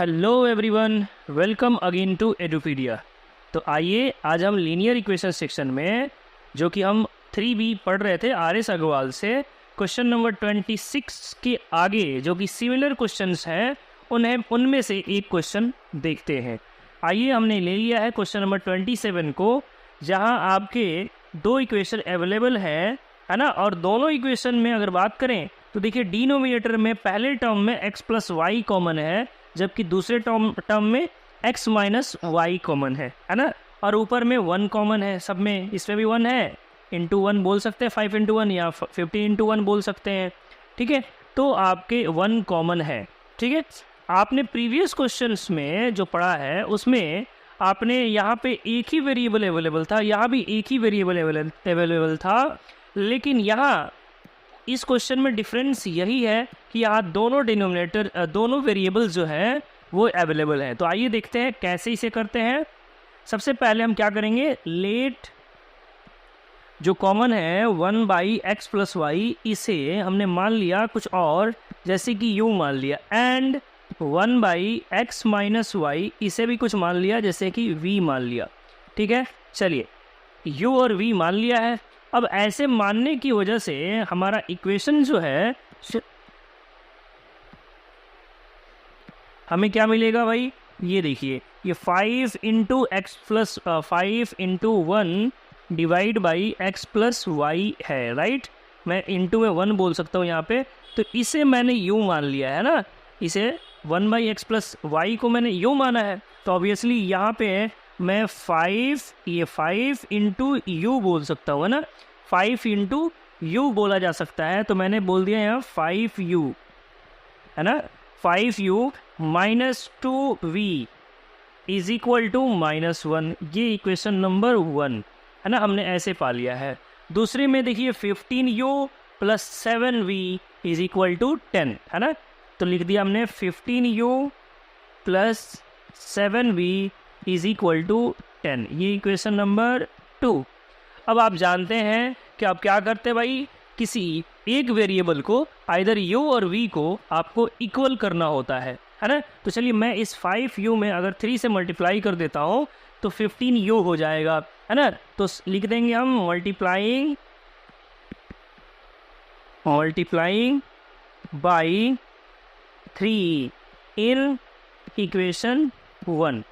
Hello everyone, welcome again to Edupedia. तो आइए आज हम लीनियर इक्वेशन सेक्शन में जो कि हम 3B पढ़ रहे थे आर.एस. अग्रवाल से, क्वेश्चन नंबर 26 के आगे जो कि सिमिलर क्वेश्चंस हैं उनमें से एक क्वेश्चन देखते हैं। आइए, हमने ले लिया है क्वेश्चन नंबर 27 को, जहां आपके दो इक्वेशन अवेलेबल है ना। और दोनों इक्वेशन में अगर बात करें तो देखिए, डिनोमिनेटर में पहले टर्म में x प्लस वाई कॉमन है, जबकि दूसरे टर्म में x माइनस वाई कॉमन है ना। और ऊपर में 1 कॉमन है सब में, इसमें भी 1 है, इंटू 1 बोल सकते हैं, 5 इंटू 1 या 50 इंटू 1 बोल सकते हैं। ठीक है, तो आपके 1 कॉमन है। ठीक है, आपने प्रीवियस क्वेश्चंस में जो पढ़ा है उसमें आपने यहाँ पे एक ही वेरिएबल अवेलेबल था, यहाँ भी एक ही वेरिएबल अवेलेबल था, लेकिन यहाँ इस क्वेश्चन में डिफरेंस यही है कि यहाँ दोनों वेरिएबल्स जो है वो अवेलेबल हैं। तो आइए देखते हैं कैसे इसे करते हैं। सबसे पहले हम क्या करेंगे, लेट जो कॉमन है 1/x प्लस वाई, इसे हमने मान लिया कुछ और, जैसे कि u मान लिया, एंड 1/x माइनस वाई, इसे भी कुछ मान लिया, जैसे कि v मान लिया। ठीक है, चलिए u और v मान लिया है। अब ऐसे मानने की वजह से हमारा इक्वेशन जो है हमें क्या मिलेगा भाई, ये देखिए, ये 5 into x plus 5 into 1 divide by x plus y है, राइट। मैं इंटू में 1 बोल सकता हूँ यहाँ पे, तो इसे मैंने u मान लिया है ना, इसे 1/x प्लस वाई को मैंने u माना है। तो ऑब्वियसली यहाँ पे मैं 5 इंटू यू बोल सकता हूँ ना, 5 इंटू यू बोला जा सकता है। तो मैंने बोल दिया यहाँ 5u है ना, 5u minus 2v is equal to -1। ये इक्वेशन नंबर 1 है ना, हमने ऐसे पा लिया है। दूसरे में देखिए 15u plus 7v is equal to 10 है ना, तो लिख दिया हमने 15u plus 7v is equal to 10। ये इक्वेशन नंबर 2। अब आप जानते हैं कि आप क्या करते हैं भाई, किसी एक वेरिएबल को आइदर u और v को आपको इक्वल करना होता है ना। तो चलिए, मैं इस 5u में अगर 3 से मल्टीप्लाई कर देता हूँ तो 15u हो जाएगा है ना। तो लिख देंगे हम मल्टीप्लाइंग बाई 3 इन इक्वेशन 1।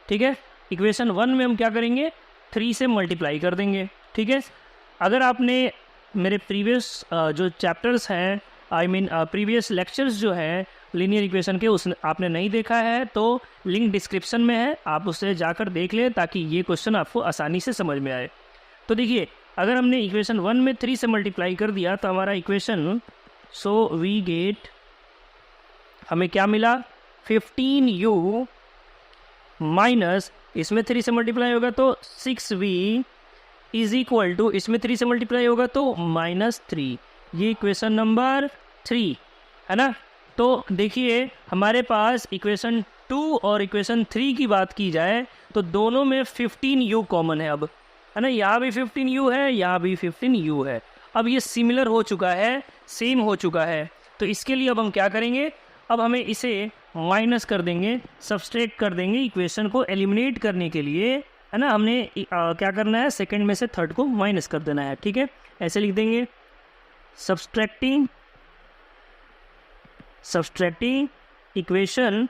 ठीक है, इक्वेशन 1 में हम क्या करेंगे, 3 से मल्टीप्लाई कर देंगे। ठीक है, अगर आपने मेरे प्रीवियस जो चैप्टर्स हैं, प्रीवियस लेक्चर्स जो हैं लीनियर इक्वेशन के, उस आपने नहीं देखा है तो लिंक डिस्क्रिप्शन में है, आप उससे जाकर देख लें ताकि ये क्वेश्चन आपको आसानी से समझ में आए। तो देखिए, अगर हमने इक्वेशन 1 में 3 से मल्टीप्लाई कर दिया तो हमारा इक्वेशन, सो वी गेट, हमें क्या मिला, 15u माइनस, इसमें 3 से मल्टीप्लाई होगा तो 6v इज इक्वल टू, इसमें 3 से मल्टीप्लाई होगा तो -3। ये इक्वेशन नंबर 3 है ना। तो देखिए, हमारे पास इक्वेशन 2 और इक्वेशन 3 की बात की जाए तो दोनों में 15u कॉमन है अब, है ना। यहाँ भी 15u है, यहाँ भी 15u है। अब ये सिमिलर हो चुका है, सेम हो चुका है। तो इसके लिए अब हम क्या करेंगे, अब हमें इसे माइनस कर देंगे, सब्सट्रैक्ट कर देंगे इक्वेशन को एलिमिनेट करने के लिए, है ना। हमने क्या करना है, सेकंड में से थर्ड को माइनस कर देना है। ठीक है, ऐसे लिख देंगे, सब्सट्रैक्टिंग इक्वेशन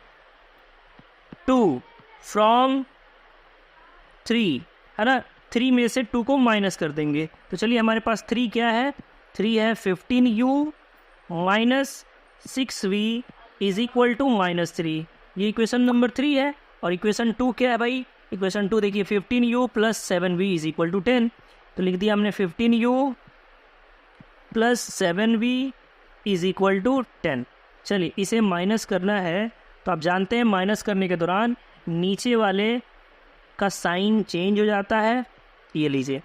2 फ्रॉम 3 है ना, 3 में से 2 को माइनस कर देंगे। तो चलिए, हमारे पास 3 क्या है, 3 है 15u minus 6v is equal to -3। ये इक्वेशन नंबर 3 है। और इक्वेशन 2 क्या है भाई, इक्वेशन 2 देखिए, 15u plus 7v is equal to 10। तो लिख दिया हमने 15u plus 7v is equal to 10। चलिए, इसे माइनस करना है तो आप जानते हैं माइनस करने के दौरान नीचे वाले का साइन चेंज हो जाता है, ये लीजिए।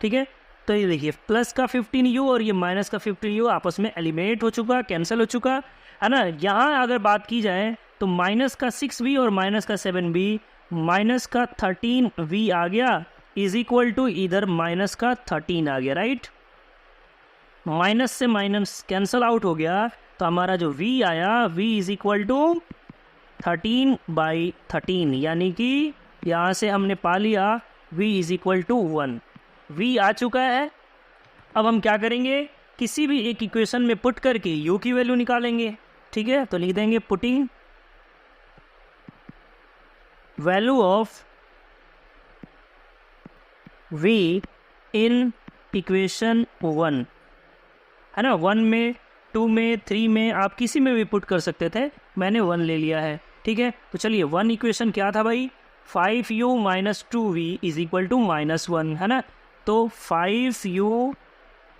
ठीक है, तो ये देखिए, प्लस का 15u और ये माइनस का 15u आपस में एलिमिनेट हो चुका, कैंसिल हो चुका है ना। यहाँ अगर बात की जाए तो माइनस का 6v और माइनस का 7v, माइनस का 13v आ गया इज इक्वल टू इधर माइनस का 13 आ गया, राइट। माइनस से माइनस कैंसिल आउट हो गया, तो हमारा जो v आया, v इज इक्वल टू 13/13, यानी कि यहाँ से हमने पा लिया v is equal to 1। v आ चुका है। अब हम क्या करेंगे, किसी भी एक इक्वेशन में पुट करके u की वैल्यू निकालेंगे। ठीक है, तो लिख देंगे putting value of v in equation 1, है ना। 1 में, 2 में, 3 में, आप किसी में भी पुट कर सकते थे, मैंने 1 ले लिया है। ठीक है, तो चलिए 1 इक्वेशन क्या था भाई, 5u minus 2v is equal to -1, है ना। तो 5u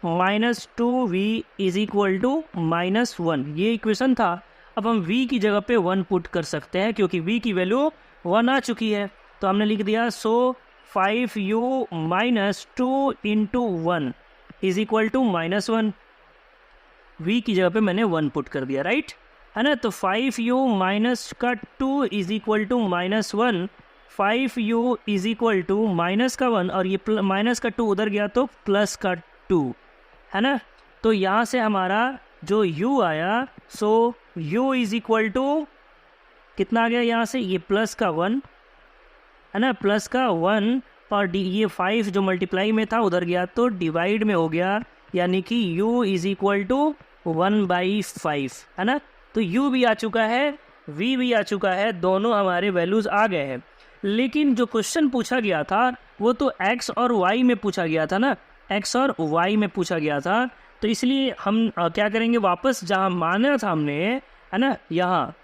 minus 2v is equal to -1, ये इक्वेशन था। अब हम v की जगह पे 1 पुट कर सकते हैं क्योंकि v की वैल्यू 1 आ चुकी है। तो हमने लिख दिया so 5u minus 2 into 1 is equal to -1। v की जगह पे मैंने 1 पुट कर दिया, राइट, है ना। तो 5u माइनस का 2 is equal to -1, 5u is equal to minus का 1, और ये माइनस का 2 उधर गया तो प्लस का 2, है ना। तो यहाँ से हमारा जो u आया, सो u इज इक्वल टू कितना आ गया, यहाँ से ये प्लस का 1, है ना, प्लस का 1, और ये 5 जो मल्टीप्लाई में था उधर गया तो डिवाइड में हो गया, यानी कि u इज इक्वल टू 1/5, है ना। तो u भी आ चुका है, v भी आ चुका है, दोनों हमारे वैल्यूज़ आ गए हैं। लेकिन जो क्वेश्चन पूछा गया था वो तो x और y में पूछा गया था ना, x और y में पूछा गया था। तो इसलिए हम क्या करेंगे, वापस जहाँ माना था हमने, है ना, यहाँ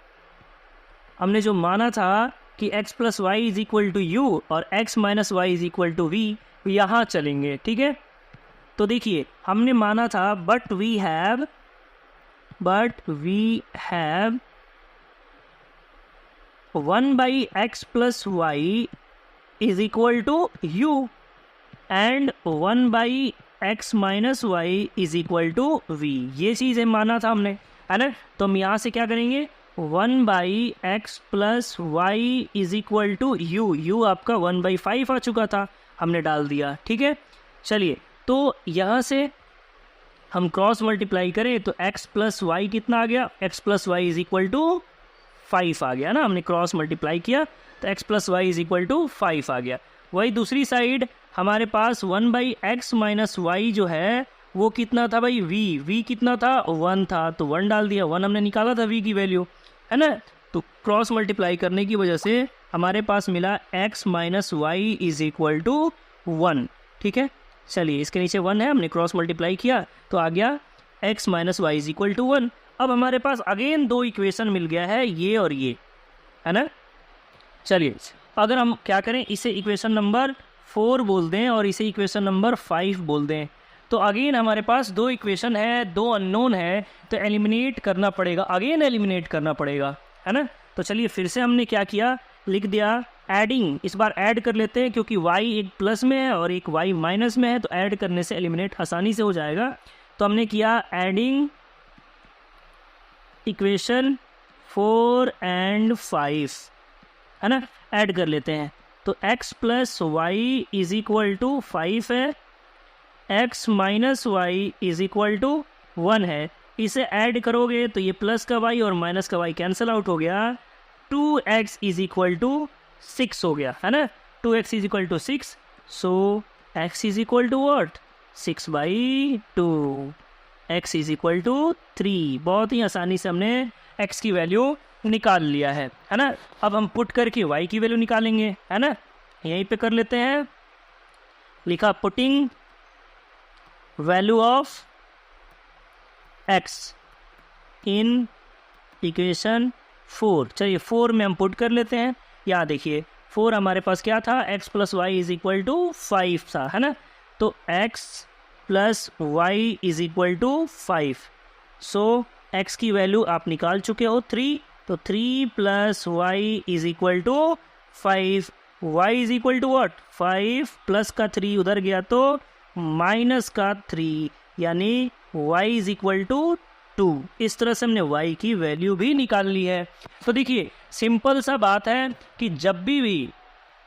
हमने जो माना था कि x plus y is equal to u और x minus y is equal to v, यहाँ चलेंगे। ठीक है, तो देखिए हमने माना था but we have 1/x plus y is equal to u and 1/x minus y is equal to v, ये चीज़ें माना था हमने, है ना। तो हम यहाँ से क्या करेंगे, 1/x plus y is equal to u आपका 1/5 आ चुका था, हमने डाल दिया। ठीक है, चलिए तो यहाँ से हम क्रॉस मल्टीप्लाई करें तो x प्लस वाई कितना आ गया, x plus y is equal to 5 आ गया ना, हमने क्रॉस मल्टीप्लाई किया तो x plus y is equal to 5 आ गया। वही दूसरी साइड हमारे पास 1/x माइनस वाई जो है वो कितना था भाई, v कितना था, 1 था, तो 1 डाल दिया, 1 हमने निकाला था v की वैल्यू, है ना। तो क्रॉस मल्टीप्लाई करने की वजह से हमारे पास मिला x minus y is equal to 1। ठीक है, चलिए इसके नीचे 1 है, हमने क्रॉस मल्टीप्लाई किया तो आ गया x minus y is equal to 1। अब हमारे पास अगेन 2 इक्वेशन मिल गया है, ये और ये, है ना। चलिए अगर हम क्या करें, इसे इक्वेशन नंबर 4 बोल दें और इसे इक्वेशन नंबर 5 बोल दें, तो अगेन हमारे पास 2 इक्वेशन है, 2 अननोन है, तो एलिमिनेट करना पड़ेगा, अगेन एलिमिनेट करना पड़ेगा, है ना। तो चलिए फिर से हमने क्या किया, लिख दिया एडिंग, इस बार ऐड कर लेते हैं क्योंकि y एक प्लस में है और एक y माइनस में है, तो ऐड करने से एलिमिनेट आसानी से हो जाएगा। तो हमने किया एडिंग इक्वेशन 4 एंड 5, है ना, ऐड कर लेते हैं। तो x plus y is equal to 5 है, x minus y is equal to 1 है, इसे ऐड करोगे तो ये प्लस का y और माइनस का y कैंसिल आउट हो गया, 2x इज इक्वल टू 6 हो गया, है ना। 2x is equal to 6, so x is equal to what, 6/2, x is equal to 3। बहुत ही आसानी से हमने x की वैल्यू निकाल लिया है ना। अब हम पुट करके y की वैल्यू निकालेंगे, है ना, यहीं पे कर लेते हैं। लिखा putting value of x in equation 4, चलिए 4 में हम पुट कर लेते हैं। यहाँ देखिए 4 हमारे पास क्या था, x plus y is equal to 5 था, है ना। तो x plus y is equal to 5, so x की वैल्यू आप निकाल चुके हो 3, तो 3 plus y is equal to 5, y is equal to what, 5 plus का 3 उधर गया तो माइनस का 3, यानी y इज इक्वल टू 2। इस तरह से हमने y की वैल्यू भी निकाल ली है। तो देखिए सिंपल सा बात है कि जब भी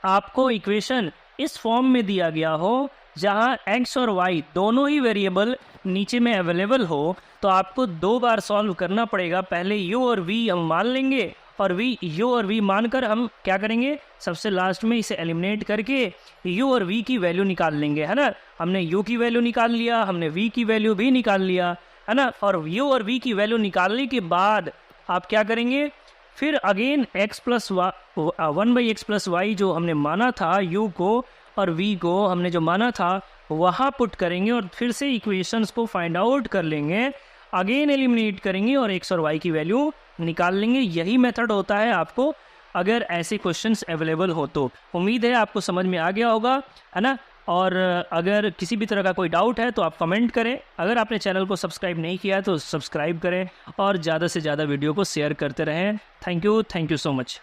आपको इक्वेशन इस फॉर्म में दिया गया हो जहां x और y दोनों ही वेरिएबल नीचे में अवेलेबल हो, तो आपको 2 बार सॉल्व करना पड़ेगा। पहले u और v हम मान लेंगे और v, u और v मानकर हम क्या करेंगे, सबसे लास्ट में इसे एलिमिनेट करके u और v की वैल्यू निकाल लेंगे, है ना। हमने u की वैल्यू निकाल लिया, हमने v की वैल्यू भी निकाल लिया, है ना। और u और v की वैल्यू निकालने के बाद आप क्या करेंगे, फिर अगेन x प्लस 1/x+y जो हमने माना था u को और v को हमने जो माना था वहाँ पुट करेंगे और फिर से इक्वेशंस को फाइंड आउट कर लेंगे, अगेन एलिमिनेट करेंगे और x और y की वैल्यू निकाल लेंगे। यही मेथड होता है आपको अगर ऐसे क्वेश्चंस अवेलेबल हो तो। उम्मीद है आपको समझ में आ गया होगा, है ना। और अगर किसी भी तरह का कोई डाउट है तो आप कमेंट करें। अगर आपने चैनल को सब्सक्राइब नहीं किया तो सब्सक्राइब करें और ज़्यादा से ज़्यादा वीडियो को शेयर करते रहें। Thank you so much.